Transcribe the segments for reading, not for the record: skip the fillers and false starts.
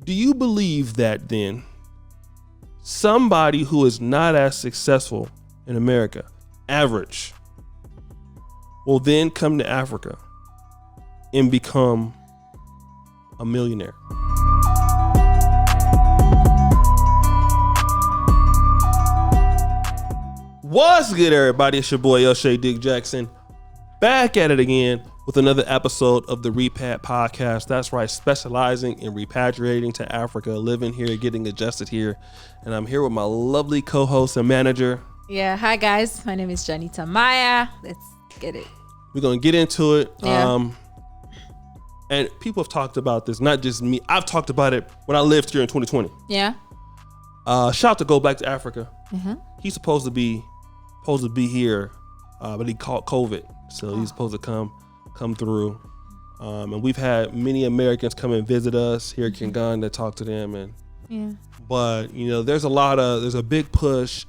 do you believe that then somebody who is not as successful in America, average, will then come to Africa and become a millionaire? What's good, everybody? It's your boy, Elshay Dick Jackson, back at it again with another episode of the Repat podcast. That's right, specializing in repatriating to Africa, living here, getting adjusted here. And I'm here with my lovely co-host and manager. Yeah, hi guys. My name is Janita Maya. Let's get it. We're going to get into it. Yeah. And people have talked about this, not just me. I've talked about it when I lived here in 2020. Yeah. Shout out to Go Back to Africa. Mm-hmm. He's supposed to be here, but he caught COVID, so he's supposed to come through. And we've had many Americans come and visit us here at Uganda, talk to them, but there's a big push.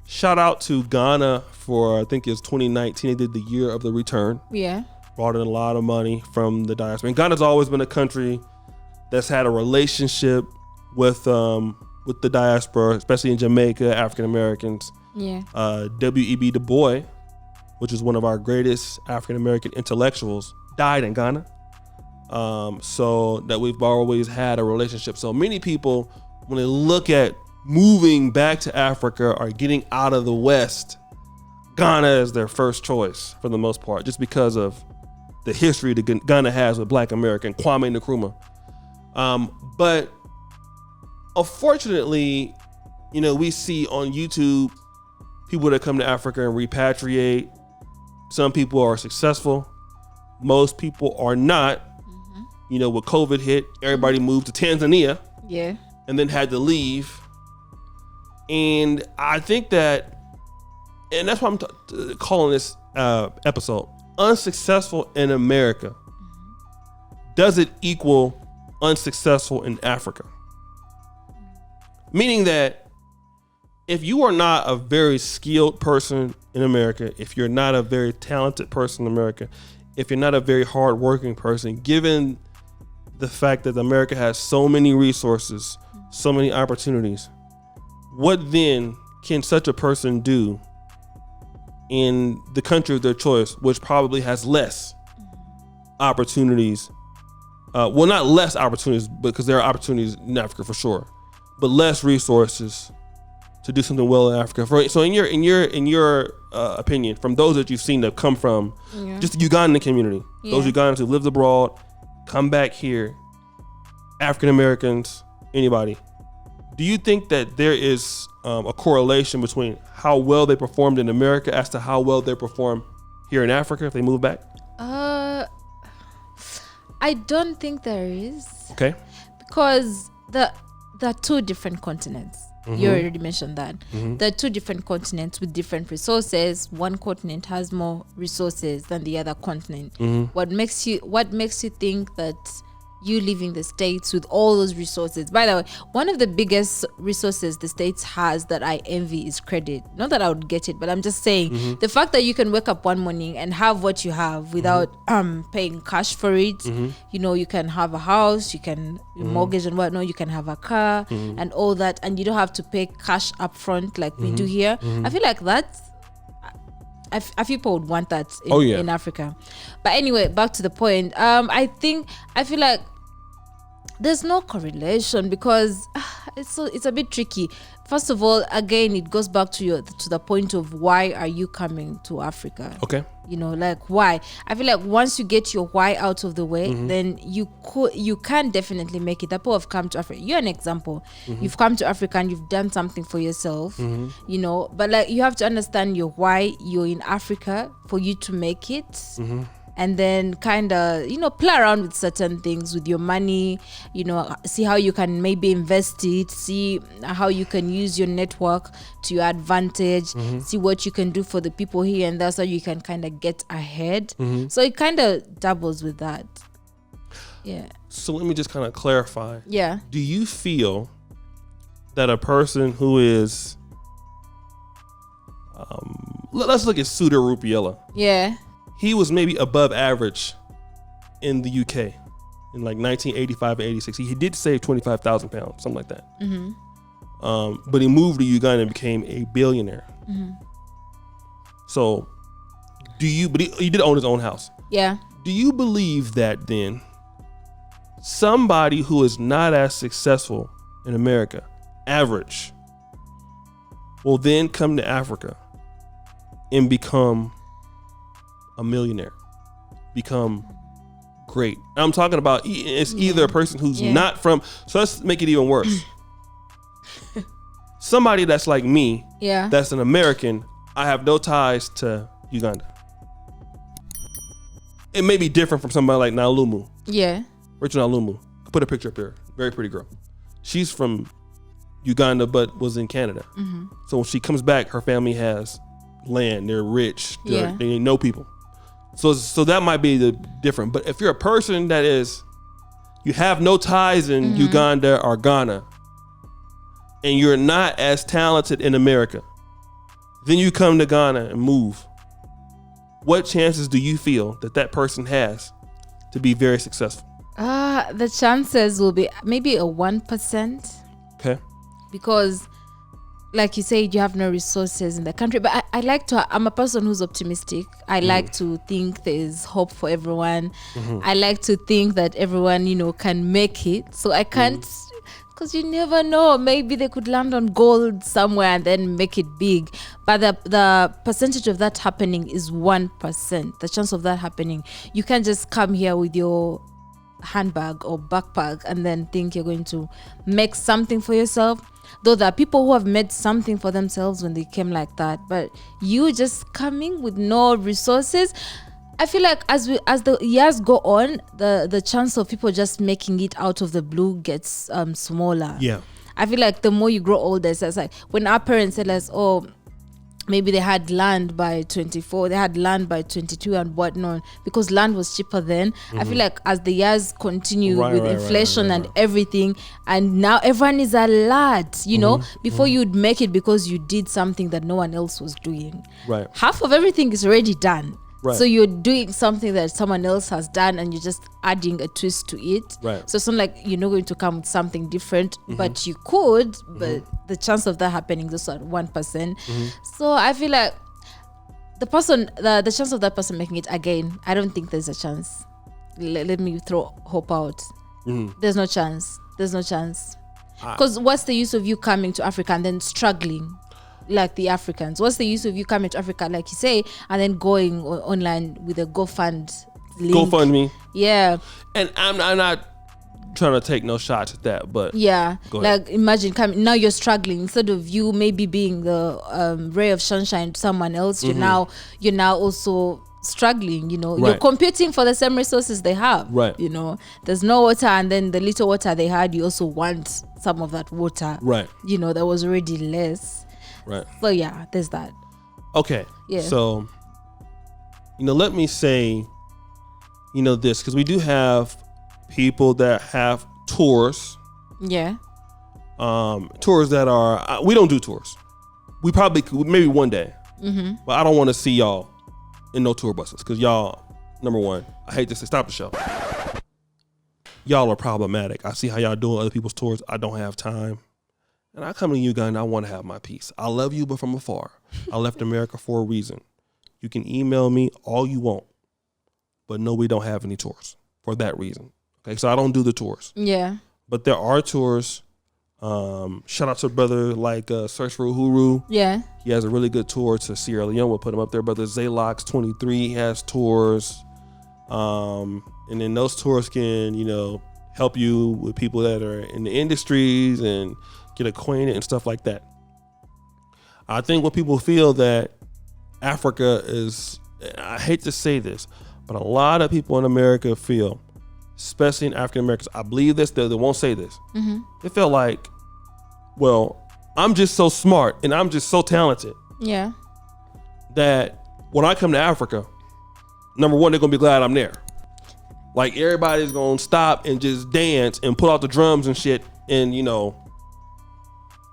Shout out to Ghana for, I think it was 2019. They did the year of the return. Yeah. Brought in a lot of money from the diaspora. And Ghana's always been a country that's had a relationship with the diaspora, especially in Jamaica, African Americans. Yeah. W.E.B. Du Bois, which is one of our greatest African American intellectuals, died in Ghana. So that we've always had a relationship. So many people, when they look at moving back to Africa or getting out of the West, Ghana is their first choice for the most part, just because of the history that Ghana has with Black America and Kwame Nkrumah. But unfortunately, we see on YouTube people that come to Africa and repatriate. Some people are successful. Most people are not. Mm-hmm. When COVID hit, everybody moved to Tanzania. Yeah. And then had to leave. And I think that, and that's why I'm calling this episode, Unsuccessful in America. Mm-hmm. Does it equal unsuccessful in Africa? Meaning that if you are not a very skilled person in America, if you're not a very talented person in America, if you're not a very hardworking person, given the fact that America has so many resources, so many opportunities, what then can such a person do in the country of their choice, which probably has less opportunities? Well, not less opportunities, because there are opportunities in Africa for sure, but less resources to do something well in Africa. So in your opinion, from those that you've seen that come from just the Ugandan community, those Ugandans who lived abroad, come back here, African Americans, anybody, do you think that there is a correlation between how well they performed in America as to how well they perform here in Africa if they move back? I don't think there is. Okay. Because there are two different continents. Mm-hmm. You already mentioned that. Mm-hmm. There are two different continents with different resources. One continent has more resources than the other continent. Mm-hmm. What makes you think that you living the States with all those resources? By the way, one of the biggest resources the States has that I envy is credit. Not that I would get it, but I'm just saying the fact that you can wake up one morning and have what you have without paying cash for it. Mm-hmm. You can have a house, you can mortgage and whatnot, you can have a car and all that, and you don't have to pay cash up front like we do here. I feel like that's I feel people would want that in Africa. But anyway, back to the point. I feel like there's no correlation because it's a bit tricky. First of all, again, it goes back to the point of why are you coming to Africa? Okay. Why? I feel like once you get your why out of the way, then you can definitely make it. People have come to Africa. You're an example. You've come to Africa and you've done something for yourself. But you have to understand your why you're in Africa for you to make it. And then kind of, play around with certain things with your money, see how you can maybe invest it, see how you can use your network to your advantage, see what you can do for the people here, and that's how you can kind of get ahead. So it kind of doubles with that. Yeah. So let me just kind of clarify. Yeah. Do you feel that a person who is, let's look at Suda Rupiella. Yeah. He was maybe above average in the UK. in like 1985 and 86. He did save 25,000 pounds, something like that. But he moved to Uganda and became a billionaire. So, but he did own his own house. Yeah. Do you believe that then somebody who is not as successful in America, average, will then come to Africa and become a millionaire, become great? I'm talking about it's either a person who's not from, so let's make it even worse. Somebody that's like me, that's an American, I have no ties to Uganda. It may be different from somebody like Nalumu. Yeah. Rachel Nalumu. I put a picture up here. Very pretty girl. She's from Uganda, but was in Canada. So when she comes back, her family has land. They're rich. They know people. So that might be the different. But if you're a person that you have no ties in Uganda or Ghana, and you're not as talented in America, then you come to Ghana and move. What chances do you feel that person has to be very successful? The chances will be maybe a 1%. Okay. Because, like you said, you have no resources in the country. But I'm a person who's optimistic. I like to think there's hope for everyone. I like to think that everyone, can make it. So I can't, because you never know. Maybe they could land on gold somewhere and then make it big. But the percentage of that happening is 1%. The chance of that happening. You can't just come here with your handbag or backpack and then think you're going to make something for yourself. Though there are people who have made something for themselves when they came like that. But you just coming with no resources. I feel like as the years go on, the chance of people just making it out of the blue gets smaller. Yeah. I feel like the more you grow older, it's like when our parents tell us, oh, maybe they had land by 24, they had land by 22 and whatnot, because land was cheaper then. I feel like as the years continue with inflation and everything, and now everyone is alert, before you'd make it because you did something that no one else was doing. Right. Half of everything is already done. Right. So you're doing something that someone else has done and you're just adding a twist to it. Right. So it's not like you're not going to come with something different, but you could, but the chance of that happening is also at 1%. So I feel like the chance of that person making it again, I don't think there's a chance. Let me throw hope out. There's no chance. Because what's the use of you coming to Africa and then struggling like the Africans? What's the use of you coming to Africa, like you say, and then going online with a GoFundMe? Yeah. And I'm not trying to take no shots at that, but yeah, like imagine coming now, you're struggling. Instead of you maybe being the ray of sunshine to someone else, you're now also struggling. You're competing for the same resources they have. Right. There's no water, and then the little water they had, you also want some of that water. Right. That was already less. Right. So yeah, there's that. Okay. Yeah. So, let me say, this, because we do have people that have tours. Yeah. Tours that are, we don't do tours. We probably could, maybe one day. But I don't want to see y'all in no tour buses, because y'all, number one, I hate to say, stop the show. Y'all are problematic. I see how y'all doing other people's tours. I don't have time. And I come to Uganda, I want to have my peace. I love you, but from afar. I left America for a reason. You can email me all you want, but no, we don't have any tours for that reason. Okay, so I don't do the tours. Yeah. But there are tours. Shout out to a brother like Search for Uhuru. Yeah. He has a really good tour to Sierra Leone. We'll put him up there. Brother Zalox 23 has tours. And then those tours can, help you with people that are in the industries and get acquainted and stuff like that. I think when people feel that Africa is, I hate to say this, but a lot of people in America feel, especially in African Americans, I believe this, they won't say this. They feel like, well, I'm just so smart and I'm just so talented. Yeah. That when I come to Africa, number one, they're going to be glad I'm there. Like everybody's going to stop and just dance and pull out the drums and shit. And,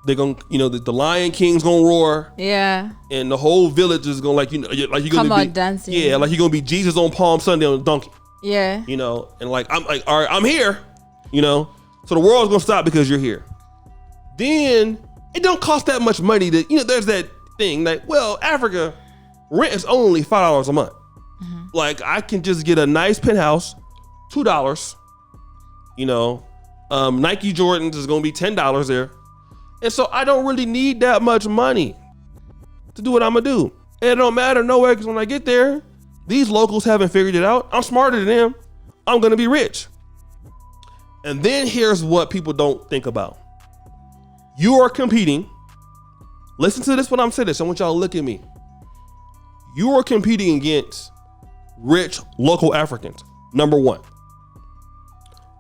they're gonna, the Lion King's gonna roar. Yeah. And the whole village is gonna you're come gonna out dancing. Yeah, like you're gonna be Jesus on Palm Sunday on a donkey. Yeah. You know, and like I'm like, all right, I'm here. You know, so the world's gonna stop because you're here. Then it don't cost that much money to, you know, there's that thing like, well, Africa rent is only $5 a month. Like I can just get a nice penthouse, $2. You know, Nike Jordans is gonna be $10 there, and so I don't really need that much money to do what I'm gonna do. And it don't matter nowhere because when I get there, these locals haven't figured it out. I'm smarter than them. I'm gonna be rich. And then here's what people don't think about. You are competing. Listen to this when I'm saying this. I want y'all to look at me. You are competing against rich local Africans. Number one,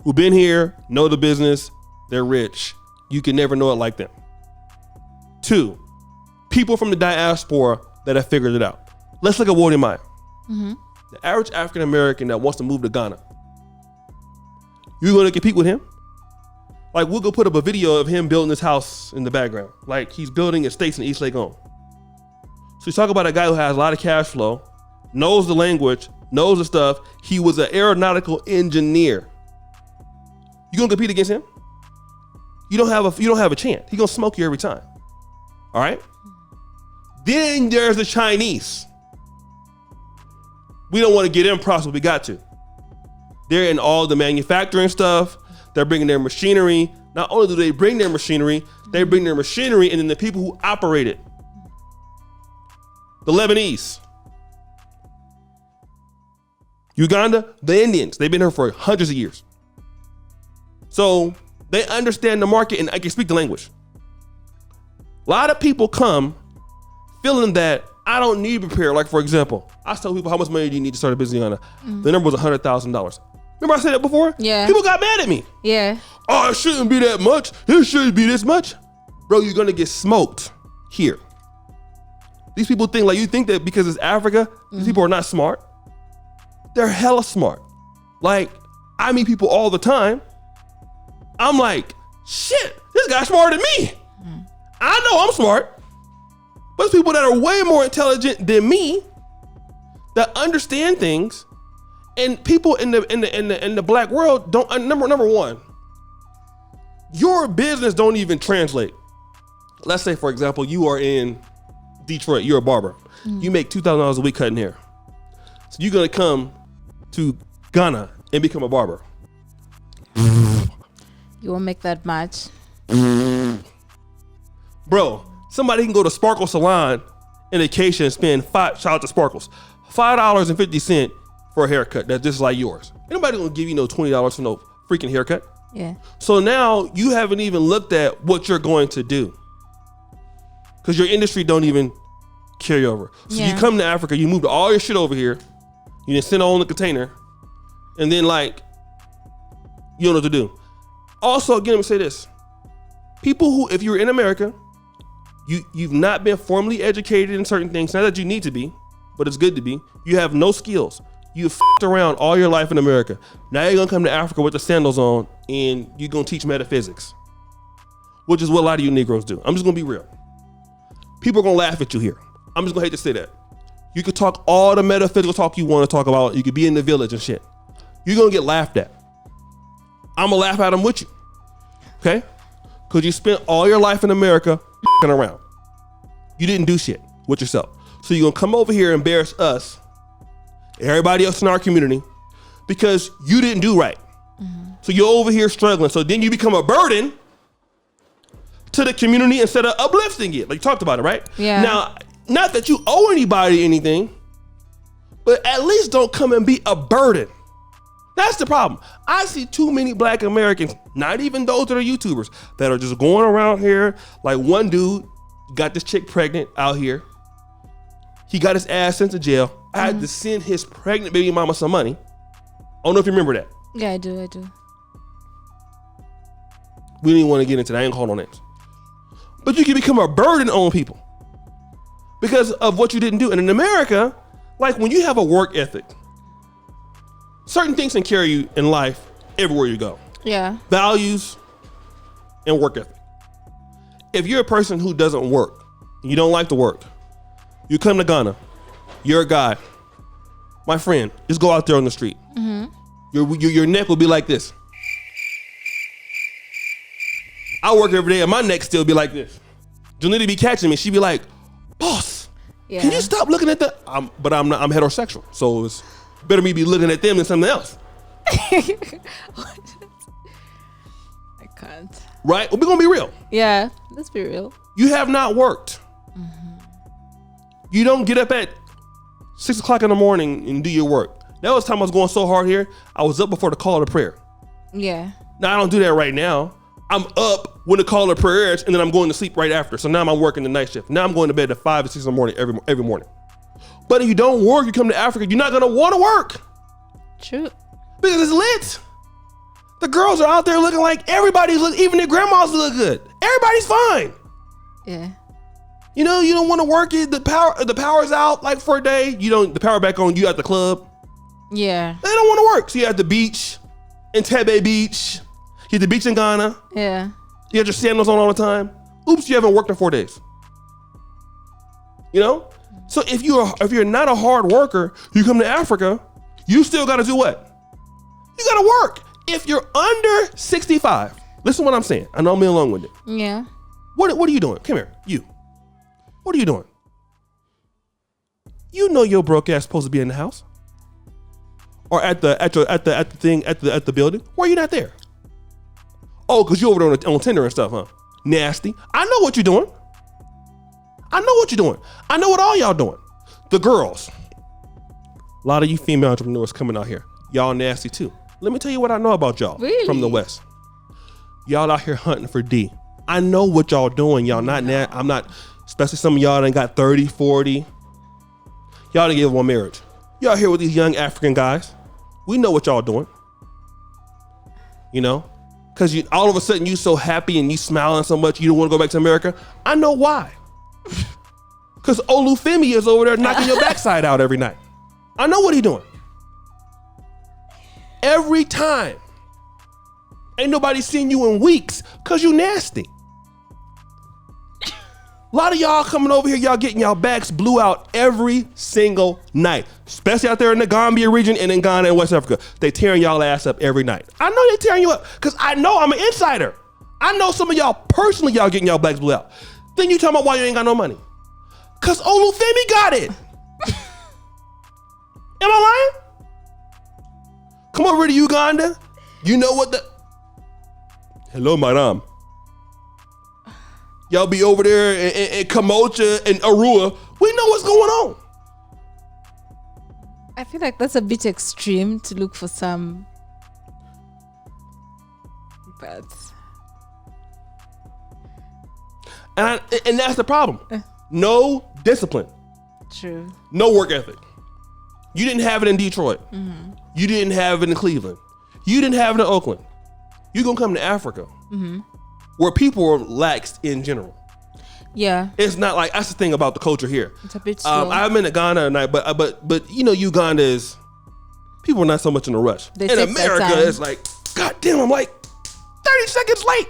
who've been here, know the business, they're rich. You can never know it like them. Two, people from the diaspora that have figured it out. Let's look at Wody Meyer. The average African American that wants to move to Ghana. You're going to compete with him? Like, we'll go put up a video of him building his house in the background. Like, he's building estates in East Lake Home. So you talk about a guy who has a lot of cash flow, knows the language, knows the stuff. He was an aeronautical engineer. You gonna compete against him? You don't have a chance. He gonna smoke you every time. All right? Then there's the Chinese. We don't want to get in process, but we got to. They're in all the manufacturing stuff. They're bringing their machinery. Not only do they bring their machinery, they bring their machinery and then the people who operate it. The Lebanese. Uganda, the Indians. They've been here for hundreds of years. So they understand the market and I can speak the language. A lot of people come feeling that I don't need to prepare. Like, for example, I tell people, how much money do you need to start a business in Ghana? The number was $100,000. Remember I said that before? Yeah. People got mad at me. Yeah. Oh, it shouldn't be that much. It shouldn't be this much. Bro, you're going to get smoked here. These people think, like, you think that because it's Africa, these people are not smart. They're hella smart. Like, I meet people all the time. I'm like, shit, this guy's smarter than me. I know I'm smart. But there's people that are way more intelligent than me that understand things. And people in the black world don't number one, your business don't even translate. Let's say, for example, you are in Detroit, you're a barber. You make $2,000 a week cutting hair. So you're gonna come to Ghana and become a barber. You won't make that much. Bro, somebody can go to Sparkle Salon in Acacia and spend shout out to Sparkles, $5.50 for a haircut that's just like yours. Ain't nobody gonna give you no $20 for no freaking haircut. Yeah. So now you haven't even looked at what you're going to do. Because your industry don't even carry over. So you come to Africa, you moved all your shit over here, you then send it all in the container, and then like, you don't know what to do. Also, again, let me say this. People who, if you're in America, you've not been formally educated in certain things, not that you need to be, but it's good to be. You have no skills. You've f***ed around all your life in America. Now you're gonna come to Africa with the sandals on and you're gonna teach metaphysics, which is what a lot of you Negroes do. I'm just gonna be real. People are gonna laugh at you here. I'm just gonna hate to say that. You could talk all the metaphysical talk you wanna talk about. You could be in the village and shit. You're gonna get laughed at. I'm gonna laugh at them with you, okay? Because you spent all your life in America f***ing around. You didn't do shit with yourself. So you're gonna come over here and embarrass us, everybody else in our community, because you didn't do right. So you're over here struggling. So then you become a burden to the community instead of uplifting it. Like you talked about it, right? Yeah. Now, not that you owe anybody anything, but at least don't come and be a burden. That's the problem. I see too many black Americans, not even those that are YouTubers, that are just going around here. Like one dude got this chick pregnant out here. He got his ass sent to jail. I had to send his pregnant baby mama some money. I don't know if you remember that. Yeah, I do. We didn't want to get into that. I ain't calling no names. But you can become a burden on people because of what you didn't do. And in America, like when you have a work ethic, certain things can carry you in life everywhere you go. Yeah. Values and work ethic. If you're a person who doesn't work, you don't like to work, you come to Ghana, you're a guy, My friend, just go out there on the street. Your neck will be like this. I work every day and my neck still be like this. Janita be catching me. She be like, boss, can you stop looking at the... But I'm heterosexual. So it's better me be looking at them than something else. I can't. Right? Well, we're going to be real. Yeah, let's be real. You have not worked. You don't get up at 6 o'clock in the morning and do your work. That was the time I was going so hard here. I was up before the call to prayer. Yeah. Now, I don't do that right now. I'm up when the call to prayer is, and then I'm going to sleep right after. So now I'm working the night shift. Now I'm going to bed at 5 or 6 in the morning every morning. But if you don't work, you come to Africa, you're not going to want to work. True. Because it's lit. The girls are out there looking like even their grandmas look good. Everybody's fine. Yeah. You know, you don't want to work it. The power's out like for a day. The power back on, you at the club. Yeah. They don't want to work. So you're at the beach, in Tebe Beach. You're at the beach in Ghana. Yeah. You have your sandals on all the time. Oops, you haven't worked in 4 days. You know? So if you're not a hard worker, you come to Africa, you still got to do what? You got to work. If you're under 65, listen to what I'm saying. I know I'm being long-winded. Yeah. What are you doing? Come here, you. What are you doing? You know your broke ass supposed to be in the house, or at the building. Why are you not there? Oh, because you over there on Tinder and stuff, huh? Nasty. I know what you're doing. I know what all y'all doing. The girls. A lot of you female entrepreneurs coming out here. Y'all nasty too. Let me tell you what I know about y'all from the West. Y'all out here hunting for D. I know what y'all doing. Y'all not, I'm not, especially some of y'all that got 30, 40. Y'all didn't give one marriage. Y'all here with these young African guys. We know what y'all doing. You know? Because all of a sudden you so happy and you smiling so much you don't want to go back to America. I know why. Because Olufemi is over there knocking your backside out every night. I know what he doing. Every time. Ain't nobody seen you in weeks because you nasty. A lot of y'all coming over here, y'all getting y'all backs blew out every single night. Especially out there in the Gambia region and in Ghana and West Africa. They tearing y'all ass up every night. I know they tearing you up because I know I'm an insider. I know some of y'all personally, y'all getting y'all backs blew out. Then you talking about why you ain't got no money. Because Olufemi got it. Am I lying? Come over to Uganda. You know what the... Hello, madam. Y'all be over there in Kamocha and Arua. We know what's going on. I feel like that's a bit extreme to look for some... But... And that's the problem. No discipline. True. No work ethic. You didn't have it in Detroit. Mm-hmm. You didn't have it in Cleveland. You didn't have it in Oakland. You're going to come to Africa where people are laxed in general. Yeah. It's not like, that's the thing about the culture here. It's a bit slow. I've been to Ghana tonight, but you know, Uganda is, people are not so much in a rush. In America, it's like, God damn, I'm like 30 seconds late.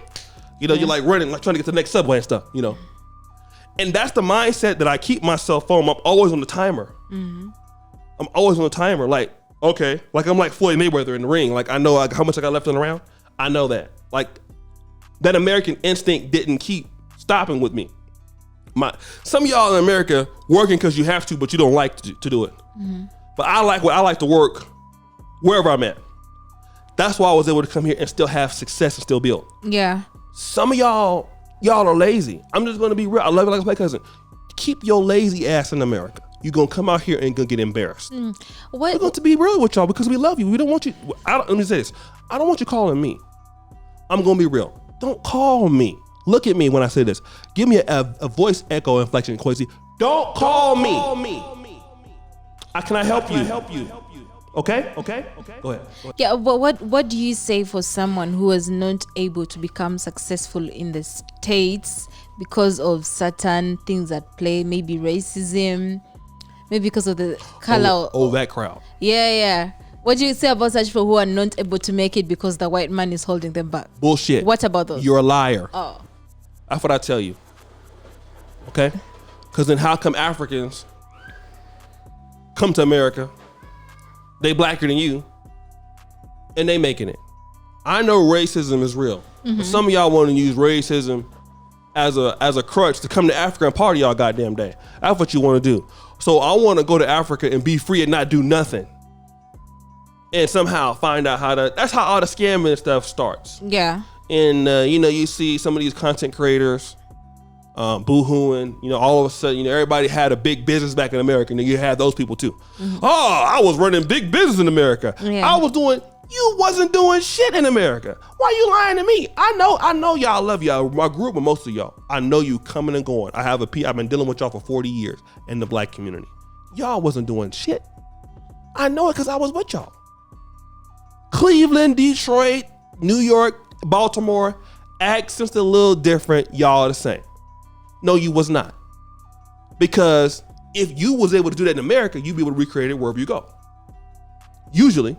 You know, you're like running, like trying to get to the next subway and stuff, you know. And that's the mindset that I keep myself on. I'm always on the timer. Mm-hmm. I'm always on the timer. Like, okay, like I'm like Floyd Mayweather in the ring. Like I know how much I got left in the round. I know that. Like that American instinct didn't keep stopping with me. Some of y'all in America working because you have to, but you don't like to do it. Mm-hmm. But I like to work wherever I'm at. That's why I was able to come here and still have success and still build. Yeah. Some of y'all are lazy. I'm just gonna be real. I love it like a play cousin. Keep your lazy ass in America. You're gonna come out here and gonna get embarrassed. We're going to be real with y'all because we love you. We don't want you. Let me say this. I don't want you calling me. I'm gonna be real. Don't call me. Look at me when I say this. Give me a voice echo inflection, Quasi. Don't call me. Can I help you? Okay. Go ahead. Yeah, but what do you say for someone who was not able to become successful in the States because of certain things at play, maybe racism, maybe because of the color? That crowd. Yeah. What do you say about such people who are not able to make it because the white man is holding them back? Bullshit. What about those? You're a liar. Oh. That's what I tell you. Okay? Because then how come Africans come to America they blacker than you, and they making it. I know racism is real, but some of y'all want to use racism as a crutch to come to Africa and party all goddamn day. That's what you want to do. So I want to go to Africa and be free and not do nothing, and somehow find out how to. That's how all the scamming stuff starts. Yeah. And you see some of these content creators boo-hooing, all of a sudden, everybody had a big business back in America, and then you had those people too. Oh, I was running big business in America. Yeah. You wasn't doing shit in America. Why you lying to me? I know y'all love y'all. I grew up with most of y'all. I know you coming and going. I've been dealing with y'all for 40 years in the black community. Y'all wasn't doing shit. I know it because I was with y'all. Cleveland, Detroit, New York, Baltimore, accents a little different. Y'all are the same. No, you was not. Because if you was able to do that in America, you'd be able to recreate it wherever you go. Usually.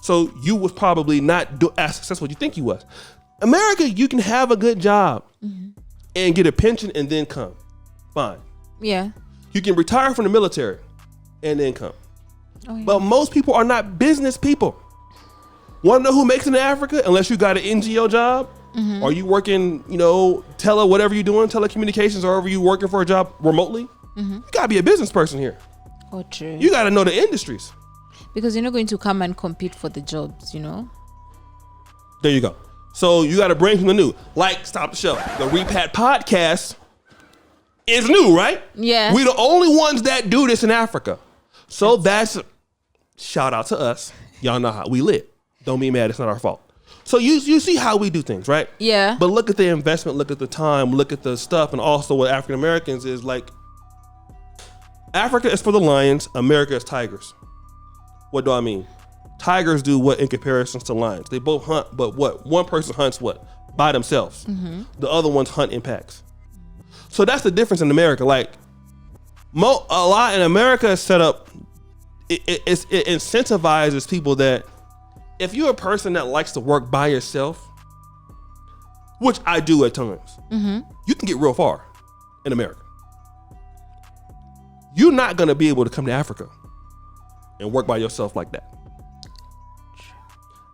So you was probably not as successful as you think you was. America, you can have a good job and get a pension and then come. Fine. Yeah. You can retire from the military and then come. Oh, yeah. But most people are not business people. Want to know who makes it in Africa? Unless you got an NGO job, or you working, whatever you're doing, telecommunications, or wherever you working for a job remotely. You gotta be a business person here. Oh, true. You gotta know the industries. Because you're not going to come and compete for the jobs, There you go. So you got to bring from the new. Like, stop the show. The Repat podcast is new, right? Yeah. We the only ones that do this in Africa. So that's shout out to us. Y'all know how we live. Don't be mad. It's not our fault. So you see how we do things, right? Yeah. But look at the investment. Look at the time. Look at the stuff. And also what African Americans is like. Africa is for the lions. America is tigers. What do I mean? Tigers do what in comparisons to lions? They both hunt, but what? One person hunts what? By themselves. The other ones hunt in packs. So that's the difference in America. Like, a lot in America is set up, it incentivizes people that if you're a person that likes to work by yourself, which I do at times, you can get real far in America. You're not going to be able to come to Africa and work by yourself like that.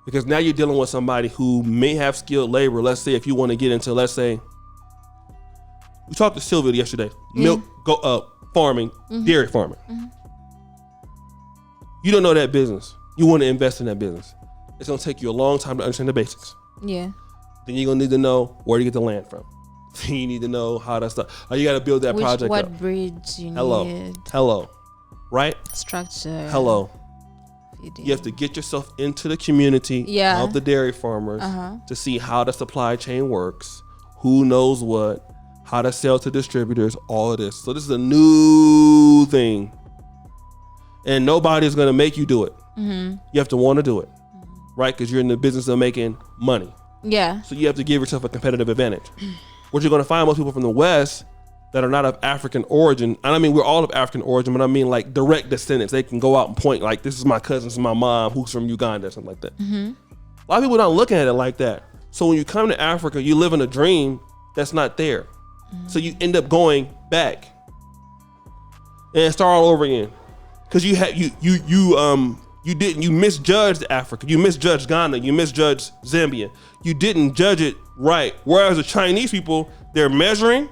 Because now you're dealing with somebody who may have skilled labor. Let's say if you want to get into, let's say, we talked to Sylvia yesterday, milk farming, dairy farming. You don't know that business. You want to invest in that business. It's going to take you a long time to understand the basics. Yeah. Then you're going to need to know where to get the land from. Then you need to know how that stuff. You got to build that project what up. What bridge you need. Hello. Right? Structure. Hello. Feeding. You have to get yourself into the community of the dairy farmers to see how the supply chain works, who knows what, how to sell to distributors, all of this. So this is a new thing. And nobody's going to make you do it. You have to want to do it, right? Because you're in the business of making money. Yeah. So you have to give yourself a competitive advantage. What you're going to find most people from the West that are not of African origin, and I mean we're all of African origin, but I mean like direct descendants. They can go out and point like, this is my cousin, this is my mom, who's from Uganda, or something like that. A lot of people not looking at it like that. So when you come to Africa, you live in a dream that's not there. So you end up going back and start all over again. Because you misjudged Africa, you misjudged Ghana, you misjudged Zambia. You didn't judge it right. Whereas the Chinese people, they're measuring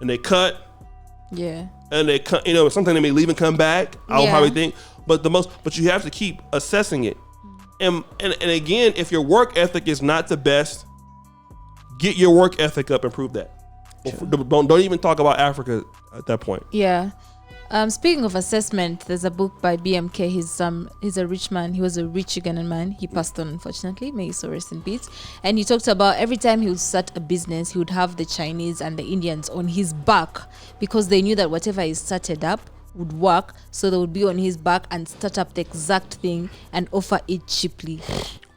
and they cut. Yeah. And they cut, something they may leave and come back. I'll probably think. But you have to keep assessing it. And again, if your work ethic is not the best, get your work ethic up and prove that. Don't even talk about Africa at that point. Yeah. Speaking of assessment, there's a book by BMK. He's a rich man. He was a rich Ugandan man. He passed on, unfortunately. May his soul rest in peace. And he talked about every time he would start a business, he would have the Chinese and the Indians on his back because they knew that whatever he started up would work. So they would be on his back and start up the exact thing and offer it cheaply.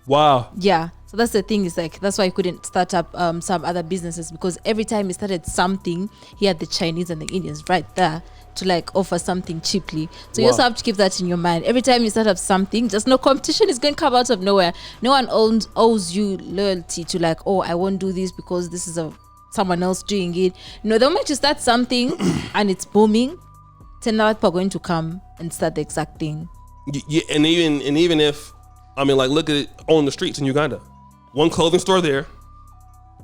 Wow. Yeah. So that's the thing, is like, that's why he couldn't start up some other businesses, because every time he started something, he had the Chinese and the Indians right there to like offer something cheaply. So you also have to keep that in your mind. Every time you start up something, just no competition is going to come out of nowhere. No one owes you loyalty to like, oh, I won't do this because this is someone else doing it. No, the moment you start something and it's booming, 10 other people are going to come and start the exact thing. Yeah, and even if I mean, like, look at it on the streets in Uganda. One clothing store there.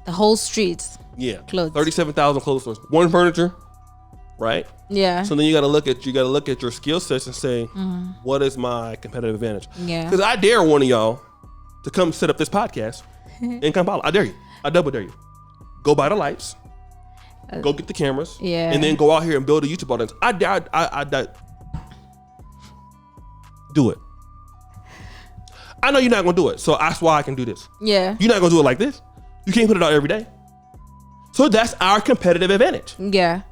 The whole street. Yeah, clothes. 37,000 clothing stores. One furniture, right? Yeah. So then you got to look at your skill sets and say, what is my competitive advantage? Yeah. Because I dare one of y'all to come set up this podcast in Kampala. I dare you. I double dare you. Go buy the lights. Go get the cameras. Yeah. And then go out here and build a YouTube audience. I dare. Do it. I know you're not gonna do it, so that's why I can do this. Yeah. You're not gonna do it like this. You can't put it out every day. So that's our competitive advantage. Yeah.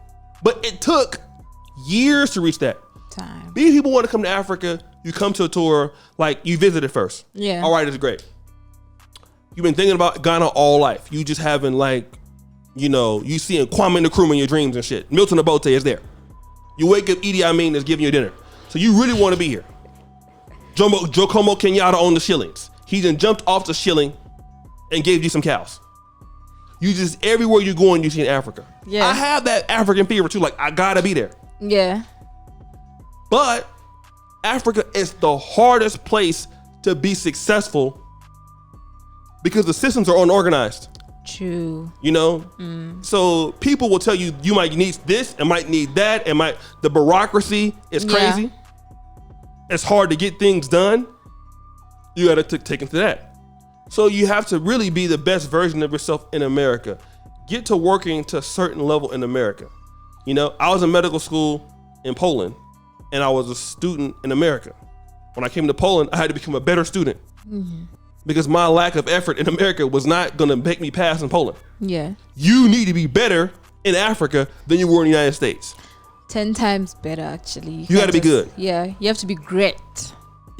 But it took years to reach that. Time. Many people want to come to Africa. You come to a tour, like you visited first. Yeah. All right, it's great. You've been thinking about Ghana all life. You just haven't, like, you seeing Kwame Nkrumah in your dreams and shit. Milton Obote is there. You wake up, Idi Amin is giving you dinner. So you really want to be here. Jomo Kenyatta owned the shillings. He then jumped off the shilling and gave you some cows. You just, everywhere you going, you see in Africa. Yeah. I have that African fever too. Like, I gotta be there. Yeah. But Africa is the hardest place to be successful because the systems are unorganized. True. So people will tell you you might need this and might need that, and the bureaucracy is crazy. Yeah. It's hard to get things done. You got to take into that. So you have to really be the best version of yourself in America. Get to working to a certain level in America. I was in medical school in Poland, and I was a student in America. When I came to Poland, I had to become a better student because my lack of effort in America was not going to make me pass in Poland. Yeah. You need to be better in Africa than you were in the United States. 10 times better, actually. You got to be good. Yeah, you have to be great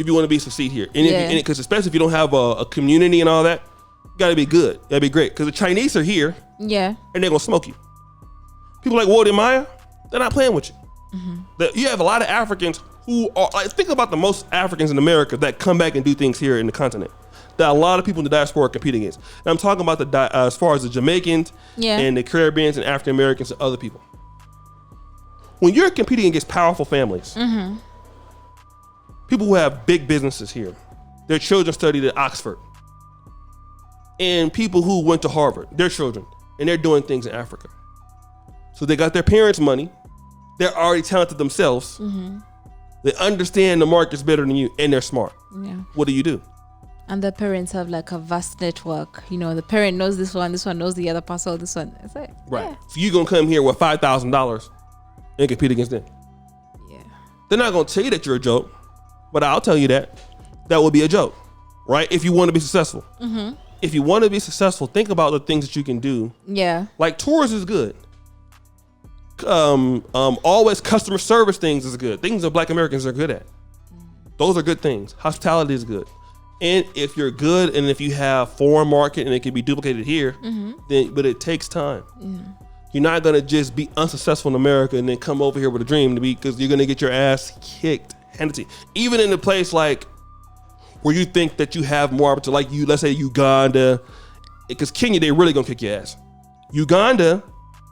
if you want to be succeed here. And because especially if you don't have a community and all that, you got to be good. You got to be great. Because the Chinese are here. Yeah. And they're going to smoke you. People like Wodi Maya, they're not playing with you. You have a lot of Africans who are, like, think about the most Africans in America that come back and do things here in the continent that a lot of people in the diaspora compete against. And I'm talking about as far as the Jamaicans and the Caribbeans and African Americans and other people. When you're competing against powerful families, people who have big businesses here, their children studied at Oxford, and people who went to Harvard, their children, and they're doing things in Africa. So they got their parents' money. They're already talented themselves. They understand the markets better than you, and they're smart. Yeah. What do? And the parents have like a vast network. The parent knows this one knows the other person, this one. It's like, right. Yeah. So you're going to come here with $5,000 and compete against them. Yeah. They're not going to tell you that you're a joke, but I'll tell you that would be a joke, right? If you want to be successful. If you want to be successful, think about the things that you can do. Yeah. Like tours is good. Always customer service things is good. Things that Black Americans are good at. Those are good things. Hospitality is good. And if you're good and if you have foreign market and it can be duplicated here, but it takes time. You're not going to just be unsuccessful in America and then come over here with a dream because you're going to get your ass kicked. Even in a place like where you think that you have more opportunity, like let's say Uganda, because Kenya, they really going to kick your ass. Uganda,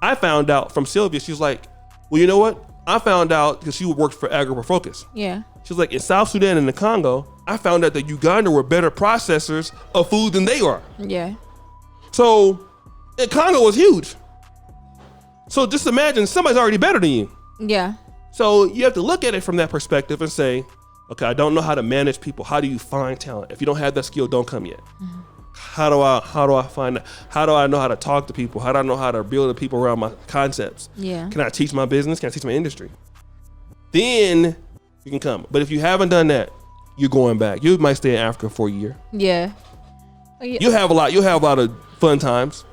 I found out from Sylvia, she was like, well, you know what? I found out because she worked for AgriProFocus. Yeah. She was like, in South Sudan and the Congo, I found out that Uganda were better processors of food than they are. Yeah. So, and Congo was huge. So just imagine somebody's already better than you. Yeah. So you have to look at it from that perspective and say, okay, I don't know how to manage people. How do you find talent? If you don't have that skill, don't come yet. How do I find that? How do I know how to talk to people? How do I know how to build the people around my concepts? Yeah. Can I teach my business? Can I teach my industry? Then you can come. But if you haven't done that, you're going back. You might stay in Africa for a year. Yeah. You'll have a lot of fun times.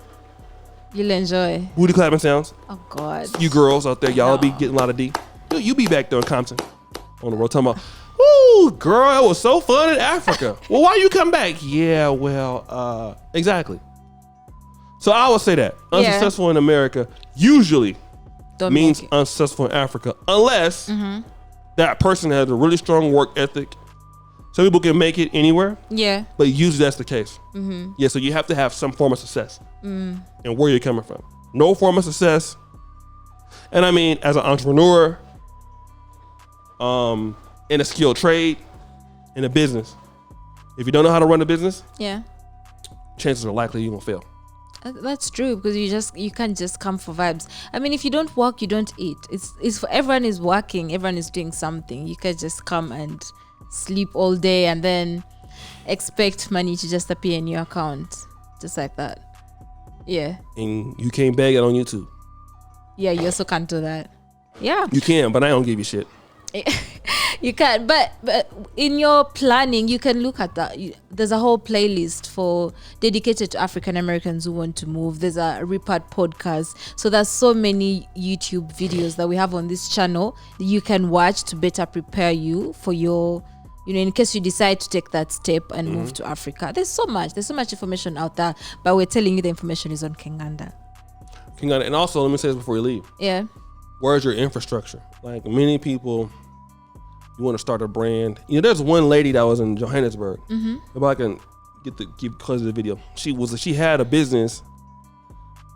You'll enjoy. Booty clapping sounds. Oh God. You girls out there, y'all be getting a lot of D. You be back there in Compton on the road talking about, woo, girl, it was so fun in Africa. Well, why you come back? Yeah, well, exactly. So I would say that unsuccessful in America usually means unsuccessful in Africa, unless that person has a really strong work ethic. Some people can make it anywhere. Yeah. But usually that's the case. Yeah, so you have to have some form of success and where you're coming from. No form of success. And I mean, as an entrepreneur, in a skilled trade, in a business, if you don't know how to run a business, Yeah. chances are likely you're gonna fail. That's true, because you can't just come for vibes. I mean, if you don't work, you don't eat. It's for everyone is working, everyone is doing something. You can't just come and sleep all day and then expect money to just appear in your account just like that. Yeah. And you can't beg it on YouTube. Yeah, you also can't do that. Yeah. You can, but I don't give you shit. You can, but in your planning, you can look at that. There's a whole playlist for dedicated to African Americans who want to move. There's a Repat podcast. So there's so many YouTube videos that we have on this channel that you can watch to better prepare you for your, in case you decide to take that step and move to Africa. There's so much information out there, but we're telling you the information is on Kinganda. And also, let me say this before you leave. Yeah. Where's your infrastructure? Like many people, you want to start a brand. There's one lady that was in Johannesburg. If I can keep close to the video, she had a business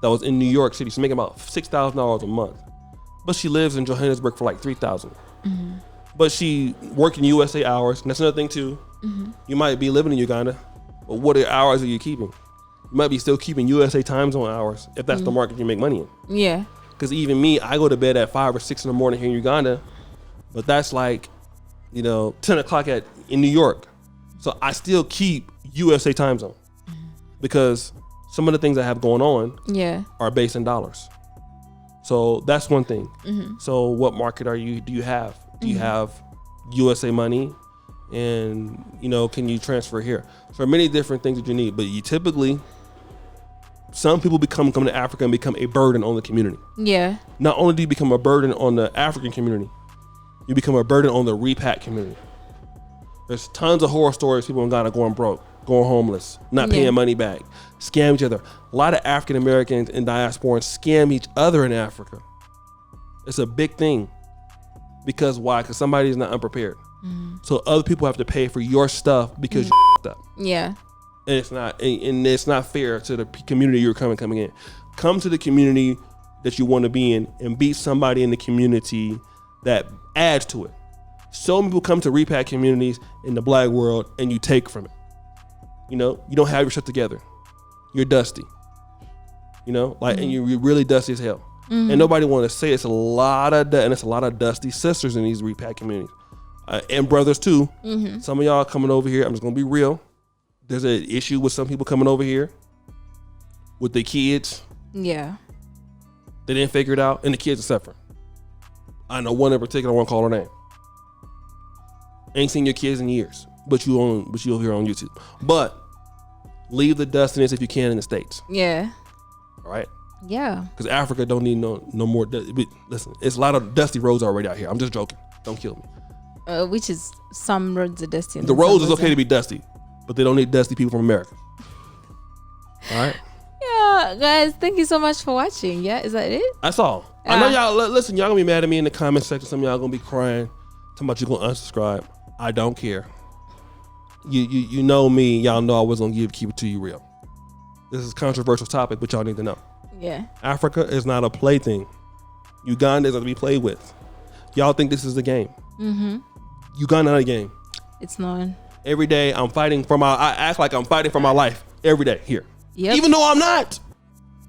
that was in New York City. She's making about $6,000 a month, but she lives in Johannesburg for like $3,000. But she working USA hours, and that's another thing too. You might be living in Uganda, but what hours are you keeping? You might be still keeping USA time zone hours if that's the market you make money in. Yeah. Because even me, I go to bed at 5 or 6 in the morning here in Uganda, but that's like, 10 o'clock in New York. So I still keep USA time zone because some of the things I have going on are based in dollars. So that's one thing. So what market do you have? Do you have USA money? And, can you transfer here? So many different things that you need, but you typically, some people come to Africa and become a burden on the community. Yeah. Not only do you become a burden on the African community, you become a burden on the repat community. There's tons of horror stories, people in Ghana going broke, going homeless, not paying money back, scam each other. A lot of African Americans and diasporans scam each other in Africa. It's a big thing. Because why? Because somebody is not unprepared. So other people have to pay for your stuff because you up. Yeah. And it's not fair to the community you're coming in. Come to the community that you want to be in and be somebody in the community that adds to it. So many people come to repat communities in the black world and you take from it. You don't have your shit together. You're dusty. And you're really dusty as hell. And nobody want to say it's a lot of dusty sisters in these repat communities and brothers too. Some of y'all coming over here, I'm just gonna be real. There's an issue with some people coming over here with their kids. Yeah. They didn't figure it out, and the kids are suffering. I know one in particular, I won't call her name. Ain't seen your kids in years, but you'll hear on YouTube. But leave the dustiness if you can in the States. Yeah. All right. Yeah. Because Africa don't need no more. Listen, it's a lot of dusty roads already out here. I'm just joking. Don't kill me. Which is some roads are dusty. The roads is okay to be dusty, but they don't need dusty people from America. All right. Yeah, guys, thank you so much for watching. Yeah, is that it? That's all. I know y'all. Listen, y'all gonna be mad at me in the comment section. Some of y'all gonna be crying, talking about you gonna unsubscribe. I don't care. You know me. Y'all know I was gonna keep it to you real. This is a controversial topic, but y'all need to know. Yeah. Africa is not a plaything. Uganda is not to be played with. Y'all think this is a game. Uganda not a game. It's not. Every day I act like I'm fighting for my life every day here. Yep. Even though I'm not.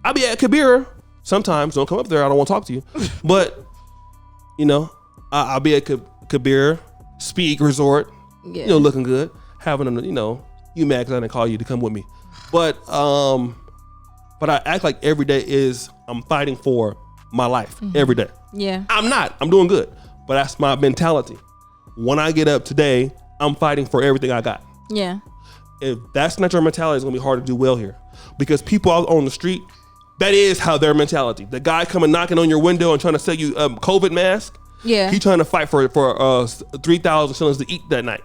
I be at Kibera sometimes. Don't come up there. I don't want to talk to you. But, I'll be at Kibera, Speak Resort, looking good. Having you mad because I didn't call you to come with me. But I act like every day I'm fighting for my life every day. Yeah. I'm not. I'm doing good. But that's my mentality. When I get up today, I'm fighting for everything I got. Yeah. If that's not your mentality, it's going to be hard to do well here. Because people out on the street, that is how their mentality. The guy coming knocking on your window and trying to sell you a COVID mask. Yeah. He's trying to fight for 3,000 shillings to eat that night.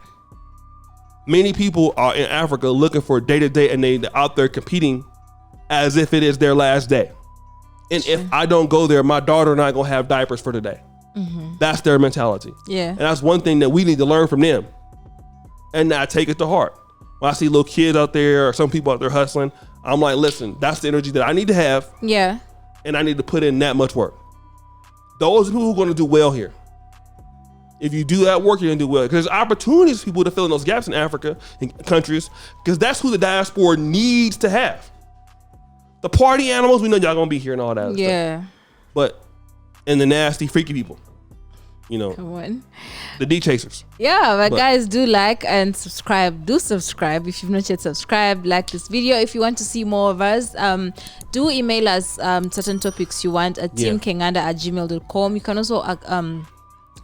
Many people are in Africa looking for day to day and they're out there competing as if it is their last day. And if I don't go there, my daughter and I going to have diapers for today. That's their mentality. Yeah. And that's one thing that we need to learn from them. And I take it to heart. When I see little kids out there or some people out there hustling, I'm like, listen, that's the energy that I need to have. Yeah. And I need to put in that much work. Those people who are going to do well here. If you do that work, you're gonna do well. Because there's opportunities for people to fill in those gaps in Africa and countries, because that's who the diaspora needs to have. The party animals, we know y'all gonna be here and all that stuff. But and the nasty, freaky people, you know, come on, the D chasers. Yeah, but guys, do like and subscribe. Do subscribe if you've not yet subscribed. Like this video. If you want to see more of us, do email us certain topics you want at teamkenganda@gmail.com. You can also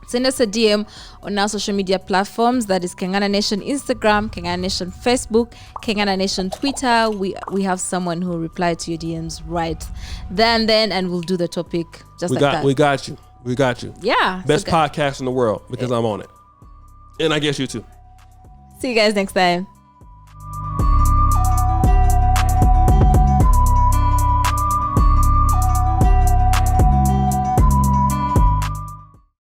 send us a DM on our social media platforms. That is Kengana Nation Instagram, Kengana Nation Facebook, Kengana Nation Twitter. We have someone who will reply to your DMs right then, and we'll do the topic just like that. We got you. We got you. Yeah. Best podcast in the world because I'm on it. And I guess you too. See you guys next time.